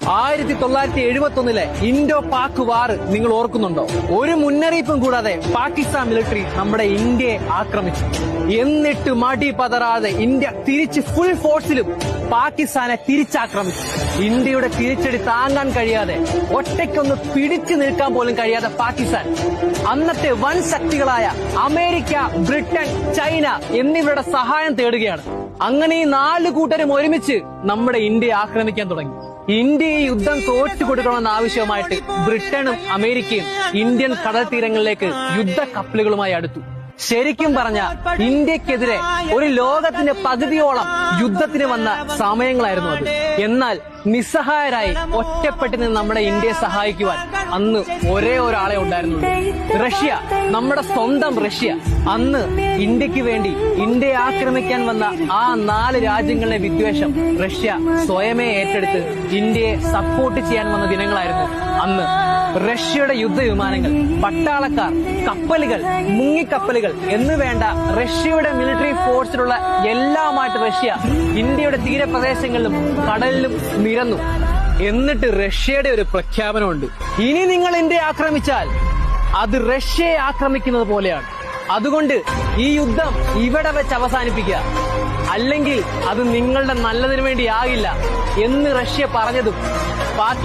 1971 Indo Pak വാർ നിങ്ങൾ ഓർക്കുന്നുണ്ടോ? ഒരു മുന്നറിയിപ്പും കൂടാതെ പാകിസ്ഥാൻ മിലിറ്ററി നമ്മുടെ ഇന്ത്യയെ ആക്രമിച്ചു. എന്നിട്ട് മടി പതറാതെ ഇന്ത്യ തിരിച്ച് ഫുൾ ഫോഴ്സിലും പാകിസ്ഥാനെ തിരിച്ചാക്രമിച്ചു. ഇന്ത്യയുടെ തിരിച്ചടി താങ്ങാൻ കഴിയാതെ, ഒറ്റയ്ക്കൊന്ന് പിടിച്ചു നിൽക്കാൻ പോലും കഴിയാതെ പാകിസ്ഥാൻ അന്നത്തെ വൻ ശക്തികളായ അമേരിക്ക, ബ്രിട്ടൻ, ചൈന എന്നിവരുടെ സഹായം തേടുകയാണ്. അങ്ങനെ ഈ 4 കൂട്ടരും ഒരുമിച്ച് നമ്മുടെ ഇന്ത്യയെ ആക്രമിക്കാൻ തുടങ്ങി. ഇന്ത്യ ഈ യുദ്ധം തോറ്റു കൊടുക്കണമെന്ന ആവശ്യമായിട്ട് ബ്രിട്ടനും അമേരിക്കയും ഇന്ത്യൻ കടൽ തീരങ്ങളിലേക്ക് യുദ്ധ കപ്പലുകളുമായി അടുത്തു. ശരിക്കും പറഞ്ഞ ഇന്ത്യക്കെതിരെ ഒരു ലോകത്തിന്റെ പകുതിയോളം യുദ്ധത്തിന് വന്ന സമയങ്ങളായിരുന്നു അത്. എന്നാൽ നിസ്സഹായരായി ഒറ്റപ്പെട്ട് നിന്ന് നമ്മുടെ ഇന്ത്യയെ സഹായിക്കുവാൻ അന്ന് ഒരേ ഒരാളെ ഉണ്ടായിരുന്നുള്ളൂ, റഷ്യ. നമ്മുടെ സ്വന്തം റഷ്യ. അന്ന് ഇന്ത്യക്ക് വേണ്ടി ഇന്ത്യയെ ആക്രമിക്കാൻ വന്ന ആ 4 രാജ്യങ്ങളിലെ വിദ്വേഷം റഷ്യ സ്വയമേ ഏറ്റെടുത്ത് ഇന്ത്യയെ സപ്പോർട്ട് ചെയ്യാൻ വന്ന ദിനങ്ങളായിരുന്നു അന്ന്. റഷ്യയുടെ യുദ്ധവിമാനങ്ങൾ, പട്ടാളക്കാർ, കപ്പലുകൾ, മുങ്ങിക്കപ്പലുകൾ എന്ന് വേണ്ട റഷ്യയുടെ മിലിറ്ററി ഫോഴ്സിലുള്ള എല്ലാമായിട്ട് റഷ്യ ഇന്ത്യയുടെ തീരപ്രദേശങ്ങളിലും കടലിലും നിരന്നു. എന്നിട്ട് റഷ്യയുടെ ഒരു പ്രഖ്യാപനമുണ്ട്: ഇനി നിങ്ങൾ ഇന്ത്യയെ ആക്രമിച്ചാൽ അത് റഷ്യയെ ആക്രമിക്കുന്നത് പോലെയാണ്. അതുകൊണ്ട് ഈ യുദ്ധം ഇവിടെ വെച്ച് അവസാനിപ്പിക്കുക, അല്ലെങ്കിൽ അത് നിങ്ങളുടെ നല്ലതിനു വേണ്ടിയാകില്ല എന്ന് റഷ്യ പറഞ്ഞതും പാകിസ്ഥാൻ